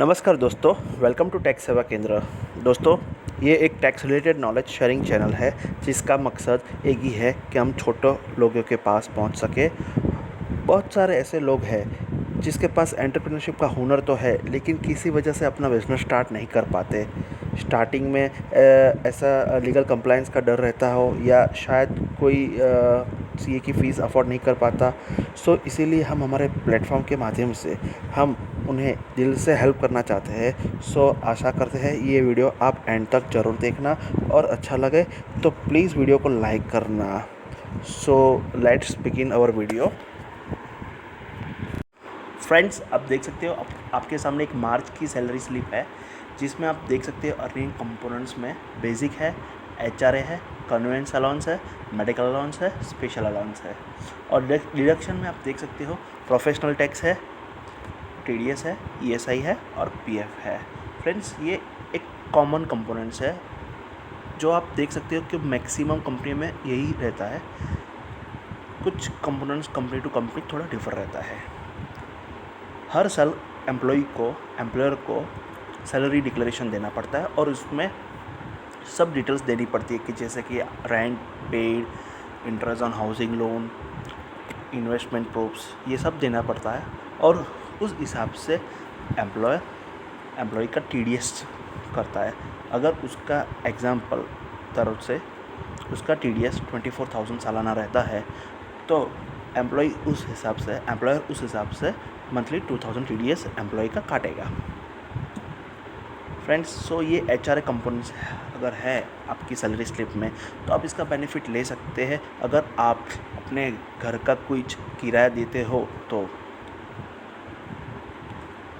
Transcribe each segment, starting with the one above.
नमस्कार दोस्तों, welcome to tax सेवा केंद्र। दोस्तों, ये एक tax related knowledge sharing channel है जिसका मकसद एक ही है कि हम छोटे लोगों के पास पहुंच सके। बहुत सारे ऐसे लोग हैं जिसके पास एंटरप्रेन्योरशिप का हुनर तो है, लेकिन किसी वजह से अपना बिजनेस स्टार्ट नहीं कर पाते। स्टार्टिंग में ऐसा लीगल कंप्लायंस का डर रहता हो या शायद कोई सीए की फ़ीस अफोर्ड नहीं कर पाता। सो इसीलिए हम हमारे प्लेटफॉर्म के माध्यम से हम उन्हें दिल से हेल्प करना चाहते हैं। सो आशा करते हैं ये वीडियो आप एंड तक ज़रूर देखना और अच्छा लगे तो प्लीज़ वीडियो को लाइक करना। So let's begin our video. Friends, आप देख सकते हो आपके सामने एक मार्च की सैलरी स्लिप है जिसमें आप देख सकते हो अर्निंग कंपोनेंट्स में बेसिक है, एचआरए है, कन्वेंस अलाउंस है, मेडिकल अलाउंस है, स्पेशल अलाउंस है। और डिडक्शन में आप देख सकते हो प्रोफेशनल टैक्स है, टीडीएस है, ईएसआई है और पीएफ है। फ्रेंड्स, ये एक कॉमन कंपोनेंट्स है जो आप देख सकते हो कि मैक्सिमम कंपनी में यही रहता है। कुछ कंपोनेंट्स कंपनी टू कंपनी थोड़ा डिफर रहता है। हर साल एम्प्लॉयर को सैलरी डिक्लेरेशन देना पड़ता है और उसमें सब डिटेल्स देनी पड़ती है कि जैसे कि rent paid, interest on housing loan, investment proofs, ये सब देना पड़ता है। और उस हिसाब से एम्प्लॉय का टीडीएस करता है। अगर उसका एग्जाम्पल तरफ से उसका टीडीएस 24,000 सालाना रहता है तो एम्प्लॉयर उस हिसाब से मंथली 2,000 टीडीएस एम्प्लॉय का काटेगा। फ्रेंड्स, सो ये एचआरए कंपोनेंट्स अगर है आपकी सैलरी स्लिप में तो आप इसका बेनिफिट ले सकते हैं। अगर आप अपने घर का कुछ किराया देते हो तो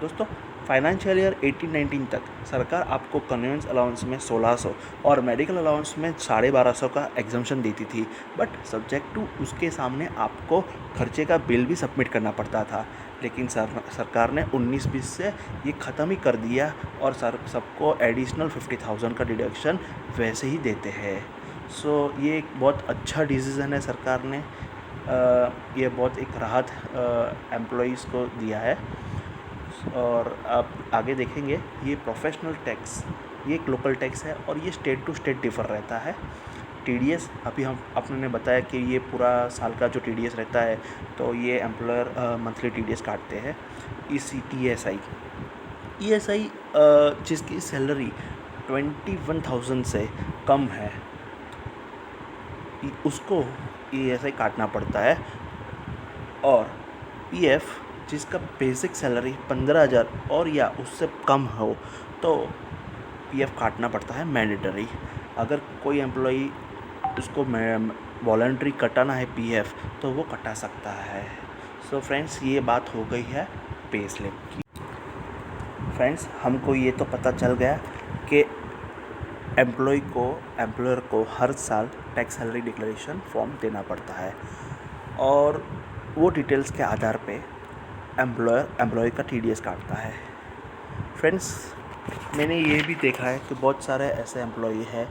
दोस्तों, फाइनेंशियल ईयर 18-19 तक सरकार आपको कन्वेंस अलाउंस में 1600 और मेडिकल अलाउंस में 1250 का एग्जम्पशन देती थी। बट सब्जेक्ट टू उसके सामने आपको खर्चे का बिल भी सबमिट करना पड़ता था। लेकिन सरकार ने 19-20 से ये ख़त्म ही कर दिया और सबको एडिशनल 50,000 का डिडक्शन वैसे ही देते हैं। सो ये एक बहुत अच्छा डिसीज़न है सरकार ने। ये बहुत एक राहत एम्प्लॉइज़ को दिया है। और आप आगे देखेंगे ये प्रोफेशनल टैक्स, ये एक लोकल टैक्स है और ये स्टेट टू स्टेट डिफ़र रहता है। टीडीएस अभी आपने बताया कि ये पूरा साल का जो टीडीएस रहता है तो ये एम्प्लॉयर मंथली टीडीएस काटते हैं। ईएसआई जिसकी सैलरी 21,000 से कम है उसको ईएसआई काटना पड़ता है। और पीएफ जिसका बेसिक सैलरी 15,000 और या उससे कम हो तो पीएफ काटना पड़ता है मैंडेटरी। अगर कोई एम्प्लॉई उसको वॉलंटरी कटाना है पीएफ तो वो कटा सकता है। सो फ्रेंड्स, ये बात हो गई है पे स्लिप की। फ्रेंड्स, हमको ये तो पता चल गया कि एम्प्लॉयर को हर साल टैक्स सैलरी डिक्लेरेशन फॉर्म देना पड़ता है और वो डिटेल्स के आधार पे एम्प्लॉय का टीडीएस काटता है। फ्रेंड्स, मैंने ये भी देखा है कि बहुत सारे ऐसे एम्प्लॉई हैं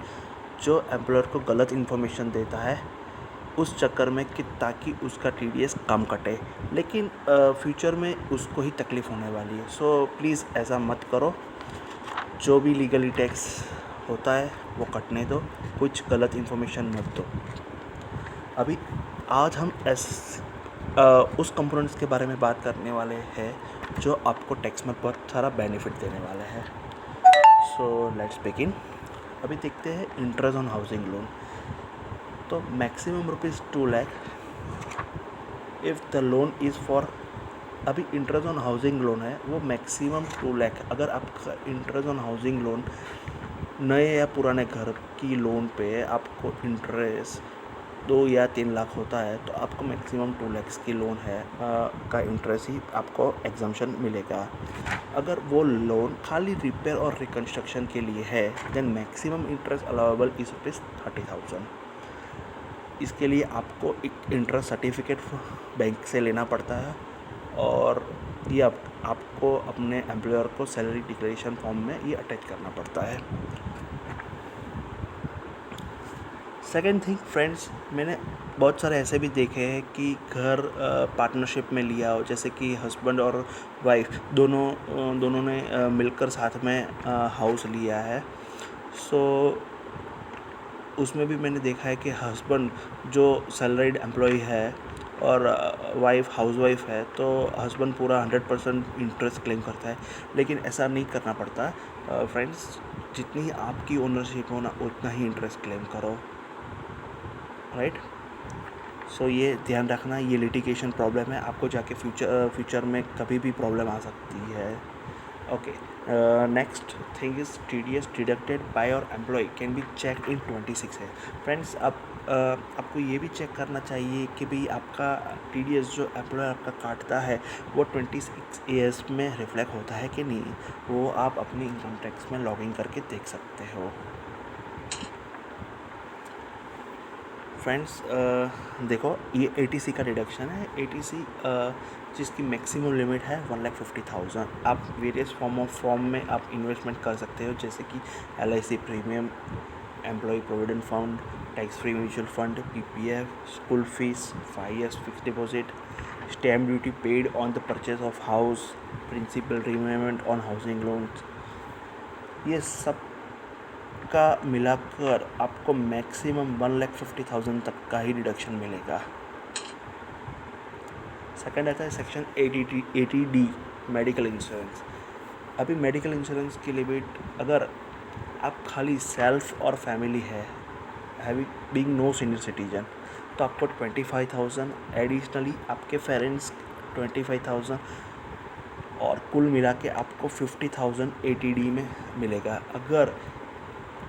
जो एम्प्लॉयर को गलत इन्फॉर्मेशन देता है उस चक्कर में कि ताकि उसका टीडीएस कम कटे, लेकिन फ्यूचर में उसको ही तकलीफ़ होने वाली है। सो प्लीज़ ऐसा मत करो। जो भी लीगली टैक्स होता है वो कटने दो, कुछ गलत इन्फॉर्मेशन मत दो। अभी आज हम उस कंपोनेंट्स के बारे में बात करने वाले हैं जो आपको टैक्स में बहुत सारा बेनिफिट देने वाले हैं। सो लेट्स बिगिन। अभी देखते हैं इंटरेस्ट ऑन हाउसिंग लोन। तो maximum ₹2 lakh if the loan is for, अभी इंटरेस्ट ऑन हाउसिंग लोन है वो मैक्सिमम 2 लाख। अगर आपका इंटरेस्ट ऑन हाउसिंग लोन नए या पुराने घर की लोन पे आपको इंटरेस्ट 2 या 3 लाख होता है तो आपको मैक्सिमम 2 लाख की लोन है का इंटरेस्ट ही आपको एग्जम्पशन मिलेगा। अगर वो लोन खाली रिपेयर और रिकन्स्ट्रक्शन के लिए है then maximum interest allowable is ₹30,000। इसके लिए आपको एक इंटरेस्ट सर्टिफिकेट बैंक से लेना पड़ता है और ये आपको अपने एम्प्लॉयर को सैलरी डिक्लेरेशन फॉर्म में ये अटैच करना पड़ता है। सेकेंड थिंग फ्रेंड्स, मैंने बहुत सारे ऐसे भी देखे हैं कि घर पार्टनरशिप में लिया हो, जैसे कि हस्बैंड और वाइफ दोनों ने मिलकर साथ में हाउस लिया है। सो उसमें भी मैंने देखा है कि हस्बैंड जो सैलरीड एम्प्लॉय है और वाइफ हाउसवाइफ है, तो हस्बैंड पूरा 100% इंटरेस्ट क्लेम करता है। लेकिन ऐसा नहीं करना पड़ता फ्रेंड्स, जितनी आपकी ओनरशिप हो ना उतना ही इंटरेस्ट क्लेम करो, राइट। सो ये ध्यान रखना, ये लिटिगेशन प्रॉब्लम है, आपको जाके फ्यूचर में कभी भी प्रॉब्लम आ सकती है। Okay, next thing is TDS deducted by your employ can be check in 26 है। फ्रेंड्स, आपको ये भी चेक करना चाहिए कि भाई आपका TDS जो एम्प्लॉय आपका काटता है वो 26 ईयर्स में रिफ्लेक्ट होता है कि नहीं, वो आप अपनी इनकम टैक्स में लॉगिन करके देख सकते हो। फ्रेंड्स, देखो ये ATC का डिडक्शन है। ATC जिसकी मैक्सिमम लिमिट है 1,50,000। आप वेरियस फॉर्म में आप इन्वेस्टमेंट कर सकते हो, जैसे कि LIC premium, employ provident fund, tax free mutual fund, PPF, school fees, 5 years fix deposit, stamp duty paid on the purchase of house, principal repayment on housing loans. ये सब का मिलाकर आपको मैक्सिमम 1,50,000 तक का ही डिडक्शन मिलेगा। सेकंड आता है सेक्शन 80D मेडिकल इंश्योरेंस। अभी मेडिकल इंश्योरेंस की लिमिट, अगर आप खाली सेल्फ और फैमिली है, having being no senior citizen, तो आपको 25,000, एडिशनली आपके पेरेंट्स 25,000, और कुल मिला के आपको 50,000 ATD में मिलेगा। अगर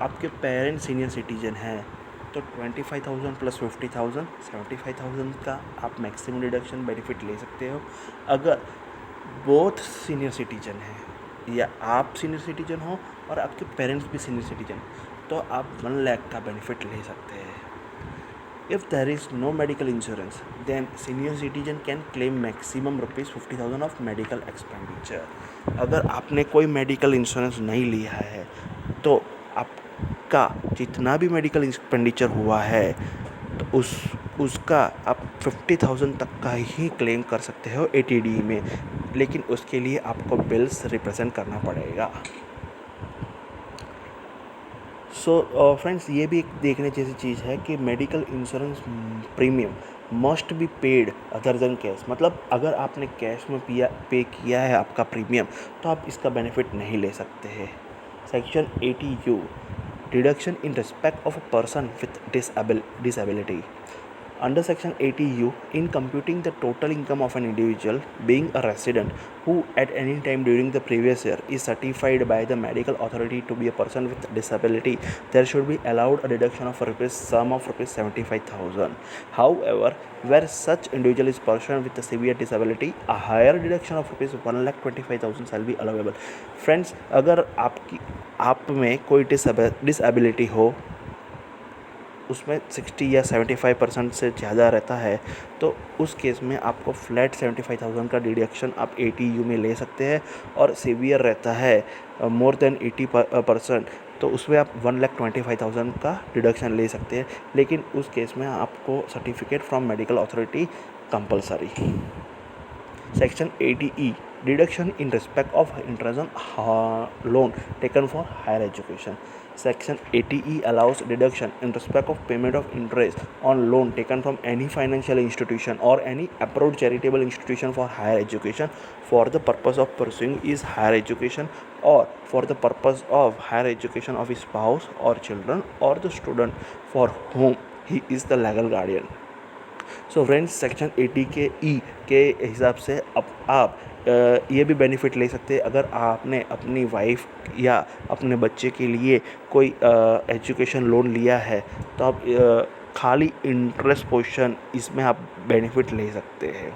आपके पेरेंट्स सीनियर सिटीजन हैं तो 25,000 प्लस 50,000, 75,000 का आप मैक्सिमम डिडक्शन बेनिफिट ले सकते हो। अगर बोथ सीनियर सिटीजन हैं या आप सीनियर सिटीजन हो और आपके पेरेंट्स भी सीनियर सिटीजन, तो आप 1 लाख का बेनिफिट ले सकते हैं। If there is no medical insurance, then senior citizen can claim maximum ₹50,000 of medical expenditure. अगर आपने कोई मेडिकल इंश्योरेंस नहीं लिया है तो आपका जितना भी मेडिकल एक्सपेंडिचर हुआ है तो उसका आप 50,000 तक का ही क्लेम कर सकते हो ATD में, लेकिन उसके लिए आपको बिल्स रिप्रेजेंट करना पड़ेगा। सो फ्रेंड्स, ये भी एक देखने जैसी चीज़ है कि medical insurance premium must be paid other than cash. मतलब अगर आपने कैश में पे किया है आपका प्रीमियम, तो आप इसका बेनिफिट नहीं ले सकते हैं। Section 80U deduction in respect of a person with disability. Under Section 80U, in computing the total income of an individual being a resident who at any time during the previous year is certified by the medical authority to be a person with disability, there should be allowed a deduction of sum of rupees 75,000. However, where such individual is person with a severe disability, a higher deduction of rupees 1,25,000 shall be allowable. Friends, अगर आप में कोई disability हो, उसमें 60 या 75% से ज़्यादा रहता है, तो उस केस में आपको फ्लैट 75,000 का डिडक्शन आप ATU में ले सकते हैं। और सीवियर रहता है मोर देन 80%, तो उसमें आप 1,25,000 का डिडक्शन ले सकते हैं, लेकिन उस केस में आपको certificate from medical authority compulsory. Section 80E deduction in respect of interest loan taken for higher education. Section 80E allows deduction in respect of payment of interest on loan taken from any financial institution or any approved charitable institution for higher education for the purpose of pursuing his higher education or for the purpose of higher education of his spouse or children or the student for whom he is the legal guardian. So friends, section 80 के E के हिसाब से अब आप ये भी benefit ले सकते हैं। अगर आपने अपनी वाइफ या अपने बच्चे के लिए कोई एजुकेशन लोन लिया है, तो आप खाली इंटरेस्ट पोर्शन इसमें आप बेनिफिट ले सकते हैं।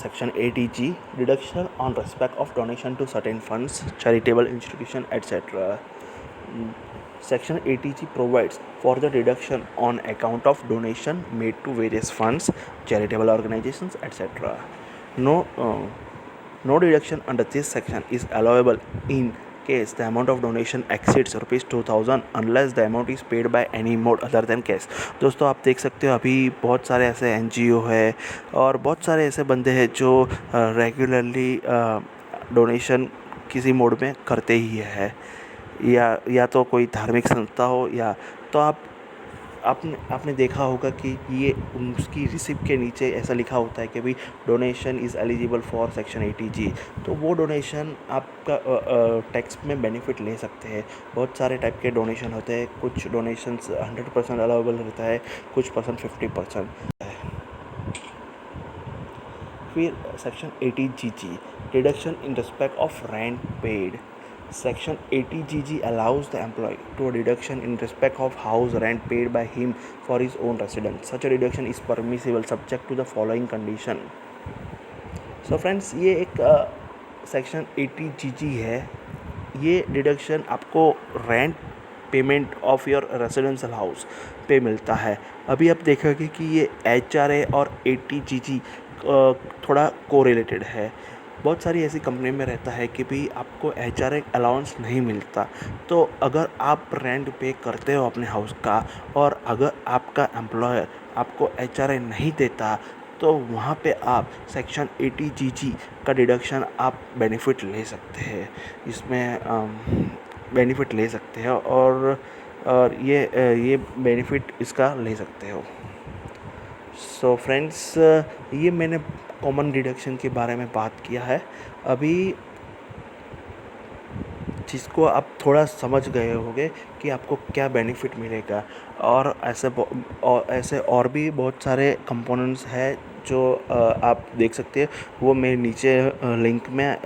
Section 80G deduction on respect of donation to certain funds, charitable institution, etc. Section 80G provides for the deduction on account of donation made to various funds, charitable organizations, etc. No deduction under this section is allowable in case the amount of donation exceeds ₹2000 unless the amount is paid by any mode other than cash। दोस्तों आप देख सकते हो अभी बहुत सारे ऐसे NGO है और बहुत सारे ऐसे बंदे हैं जो रेगुलरली डोनेशन किसी मोड में करते ही है, या तो कोई धार्मिक संस्था हो, या तो आपने आपने देखा होगा कि ये उसकी रिसिप्ट के नीचे ऐसा लिखा होता है कि भाई donation is eligible for section 80G। तो वो डोनेशन आपका टैक्स में बेनिफिट ले सकते हैं। बहुत सारे टाइप के डोनेशन होते हैं, कुछ डोनेशंस 100% अलाउबल रहता है, कुछ परसेंट 50% है। फिर section 80GG deduction in respect of rent paid. Section 80GG allows the employee to a deduction in respect of house rent paid by him for his own residence. Such a deduction is permissible subject to the following condition. So friends, ये एक section 80GG है। ये deduction आपको rent payment of your residential house पे मिलता है। अभी आप देखोगे कि ये HRA और 80GG थोड़ा कोरिलेटेड है। बहुत सारी ऐसी कंपनी में रहता है कि भाई आपको HRA अलाउंस नहीं मिलता, तो अगर आप रेंट पे करते हो अपने हाउस का और अगर आपका एम्प्लॉयर आपको HRA नहीं देता, तो वहाँ पे आप सेक्शन 80GG का डिडक्शन आप बेनिफिट ले सकते हैं। इसमें बेनिफिट ले सकते हैं और ये बेनिफिट इसका ले सकते हो। सो फ्रेंड्स, ये मैंने कॉमन डिडक्शन के बारे में बात किया है। अभी जिसको आप थोड़ा समझ गए होंगे कि आपको क्या बेनिफिट मिलेगा, और ऐसे और भी बहुत सारे कंपोनेंट्स हैं जो आप देख सकते हैं। वो मैं नीचे लिंक में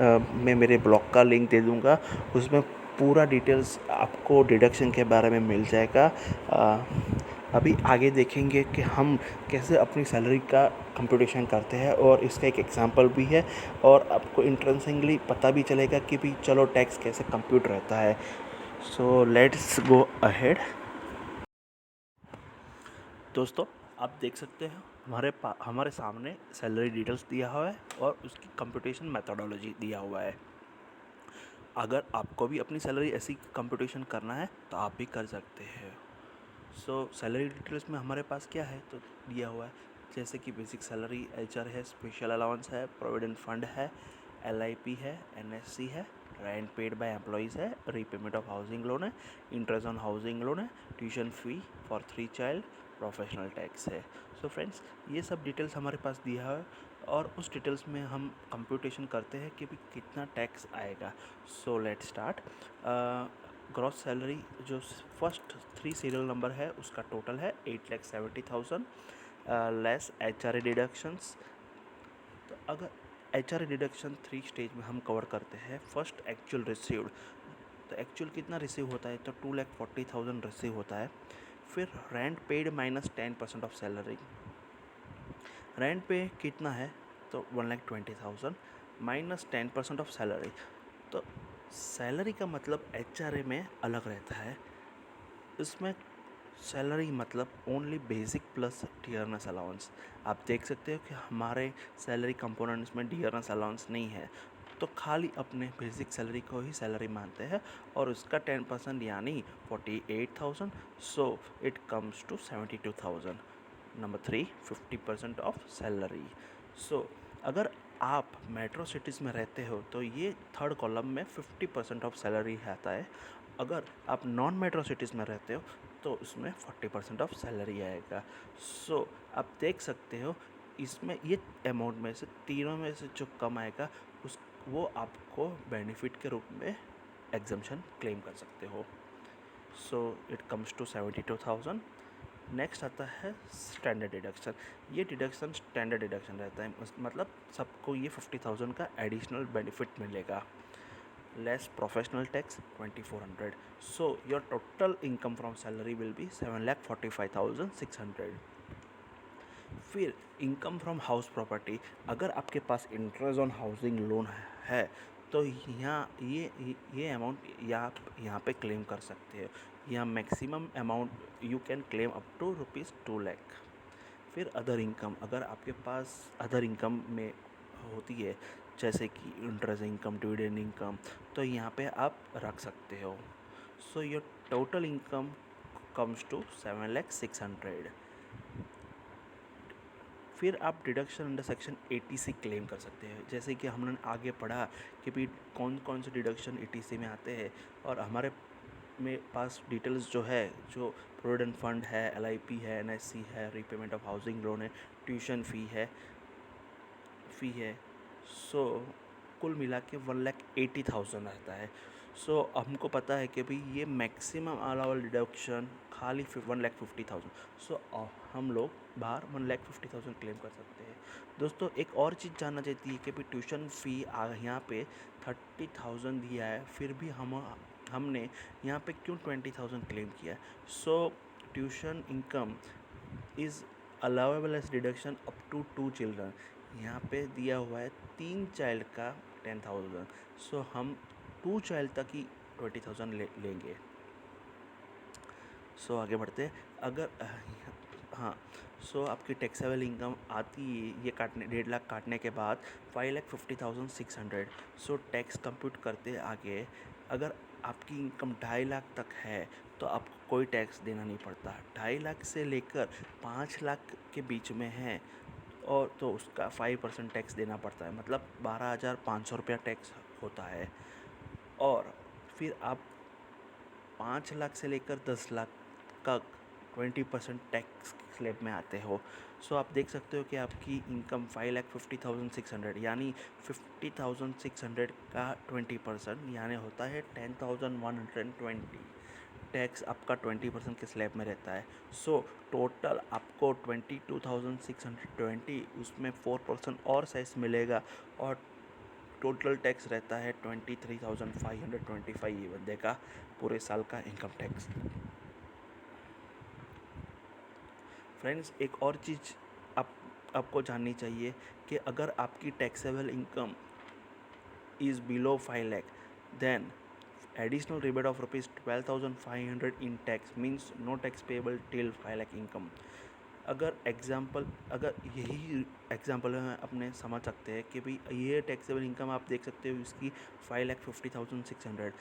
मैं मेरे ब्लॉग का लिंक दे दूँगा, उसमें पूरा डिटेल्स आपको डिडक्शन के बारे में मिल जाएगा। अभी आगे देखेंगे कि हम कैसे अपनी सैलरी का कंप्यूटेशन करते हैं, और इसका एक एग्जांपल भी है, और आपको इंटरेस्टिंगली पता भी चलेगा कि भी चलो टैक्स कैसे कंप्यूट रहता है। So let's go ahead. दोस्तों आप देख सकते हैं हमारे सामने सैलरी डिटेल्स दिया हुआ है और उसकी कंप्यूटेशन मेथोडोलॉजी दिया हुआ है। अगर आपको भी अपनी सैलरी ऐसी कंप्यूटेशन करना है तो आप भी कर सकते हैं। सो सैलरी डिटेल्स में हमारे पास क्या है तो दिया हुआ है, जैसे कि बेसिक सैलरी, HR है, स्पेशल अलाउंस है, प्रोविडेंट फंड है, LIP है, NSC है, रेंट पेड बाय एम्प्लॉइज़ है, रीपेमेंट ऑफ हाउसिंग लोन है, इंटरेस्ट ऑन हाउसिंग लोन है, tuition fee for 3 child, professional tax है। सो फ्रेंड्स, ये सब डिटेल्स हमारे पास दिया है और उस डिटेल्स में हम कंप्यूटेशन करते हैं कि भी कितना टैक्स आएगा। So let start. Gross salary जो फर्स्ट 3 सीरियल नंबर है उसका टोटल है 8,70,000 लेस HRA डिडक्शंस। तो अगर HRA डिडक्शन 3 स्टेज में हम कवर करते हैं। फर्स्ट एक्चुअल रिसीव्ड, तो एक्चुअल कितना रिसीव होता है तो 2,40,000 रिसीव होता है। फिर rent paid minus 10% of salary. Rent पे कितना है तो 1,20,000 माइनस 10% ऑफ सैलरी। तो सैलरी का मतलब HRA में अलग रहता है। इसमें सैलरी मतलब only basic plus dearness allowance. आप देख सकते हो कि हमारे सैलरी कंपोनेंट्स में डियरनेस अलाउंस नहीं है, तो खाली अपने बेसिक सैलरी को ही सैलरी मानते हैं और उसका 10% यानी 48,000। So it comes to 72,000। Number 3, 50% of salary. So अगर आप मेट्रो सिटीज़ में रहते हो तो ये थर्ड कॉलम में 50% ऑफ सैलरी आता है। अगर आप नॉन मेट्रो सिटीज़ में रहते हो तो उसमें 40% ऑफ सैलरी आएगा। सो आप देख सकते हो इसमें ये अमाउंट में से तीनों में से जो कम आएगा वो आपको बेनिफिट के रूप में एग्जम्पशन क्लेम कर सकते हो। So it comes to 72,000। Next आता है स्टैंडर्ड डिडक्शन। ये डिडक्शन स्टैंडर्ड डिडक्शन रहता है, मतलब सबको ये 50,000 का एडिशनल बेनिफिट मिलेगा। Less professional tax 2,400। So your total income from salary will be 7,45,600। फिर इनकम फ्रॉम हाउस प्रॉपर्टी, अगर आपके पास इंटरेस्ट ऑन हाउसिंग लोन है तो ये अमाउंट यहाँ पे क्लेम कर सकते हैं। यहाँ maximum amount you can claim up to ₹2 lakh. फिर अदर इनकम, अगर आपके पास अदर इनकम में होती है जैसे कि इंटरेस्ट इनकम, डिविडेंड इनकम, तो यहाँ पे आप रख सकते हो। So your total income comes to 7,600,000। फिर आप deduction under section 80C claim कर सकते हैं। जैसे कि हमने आगे पढ़ा कि भाई कौन कौन से डिडक्शन 80C में आते हैं, और हमारे में पास डिटेल्स जो है, जो प्रोविडेंट फंड है, LIP है, NSC है, रीपेमेंट ऑफ हाउसिंग लोन है, ट्यूशन फ़ी है। सो कुल मिला के 1,80,000 रहता है। सो हमको पता है कि भाई ये मैक्सिमम अलाउबल डिडक्शन खाली 1,50,000। सो हम लोग बाहर 1,50,000 क्लेम कर सकते हैं। दोस्तों एक और चीज़ जानना चाहती है कि भाई ट्यूशन फ़ी यहाँ पे 30,000 दिया है, फिर भी हमने यहाँ पे क्यों 20,000 क्लेम किया है। So tuition income is allowable as deduction up to 2 children. यहाँ पे दिया हुआ है 3 चाइल्ड का 10,000। सो हम 2 चाइल्ड तक ही 20,000 लेंगे। सो आगे बढ़ते हैं। अगर हाँ, सो आपकी टैक्सेबल इनकम आती है ये काटने 1.5 लाख काटने के बाद 5,50,600। सो टैक्स कंप्यूट करते आगे, अगर आपकी इनकम 2.5 लाख तक है तो आपको कोई टैक्स देना नहीं पड़ता। 2.5 लाख से लेकर 5 लाख के बीच में है और तो उसका 5% टैक्स देना पड़ता है, मतलब 12,500 रुपया टैक्स होता है। और फिर आप 5 लाख से लेकर 10 लाख तक 20% टैक्स स्लैब में आते हो। सो आप देख सकते हो कि आपकी इनकम 5,50,600 यानी 50,600 का 20% यानी होता है 10,120। टैक्स आपका 20% के स्लैब में रहता है। सो टोटल आपको 22,620, उसमें 4% और सेस मिलेगा और टोटल टैक्स रहता है 23,525 ये बंदे का पूरे साल का इनकम टैक्स। फ्रेंड्स एक और चीज़ आपको जाननी चाहिए कि अगर आपकी taxable income is below 5 lakh, then additional rebate of rupees 12,500 in tax means no tax payable till 5 lakh income। अगर यही एग्जांपल में अपने समझ सकते हैं कि भाई ये टैक्सेबल इनकम आप देख सकते हो इसकी 5,50,600।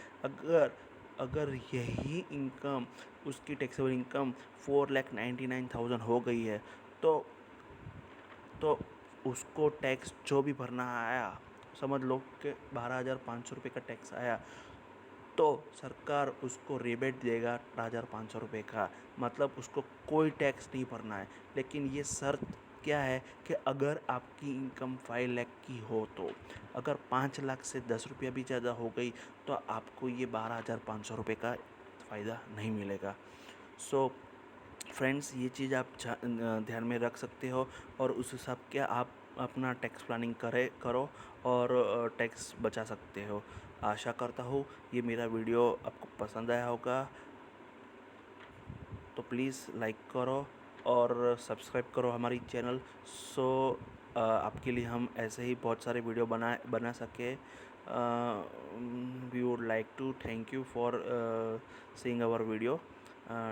अगर यही इनकम उसकी टैक्सेबल इनकम 4,99,000 हो गई है तो उसको टैक्स जो भी भरना आया, समझ लो कि 12,500 रुपये का टैक्स आया, तो सरकार उसको रिबेट देगा 12,500 रुपये का, मतलब उसको कोई टैक्स नहीं भरना है। लेकिन ये शर्त क्या है कि अगर आपकी इनकम 5 लाख की हो तो, अगर 5 लाख से 10 रुपया भी ज़्यादा हो गई तो आपको ये 12,500 रुपये का फ़ायदा नहीं मिलेगा। सो फ्रेंड्स ये चीज़ आप ध्यान में रख सकते हो और उस हिसाब के आप अपना टैक्स प्लानिंग करो और टैक्स बचा सकते हो। आशा करता हूँ ये मेरा वीडियो आपको पसंद आया होगा, तो प्लीज़ लाइक करो और सब्सक्राइब करो हमारी चैनल। सो आपके लिए हम ऐसे ही बहुत सारे वीडियो बना सके। We would like to thank you for seeing our video.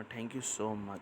Thank you so much.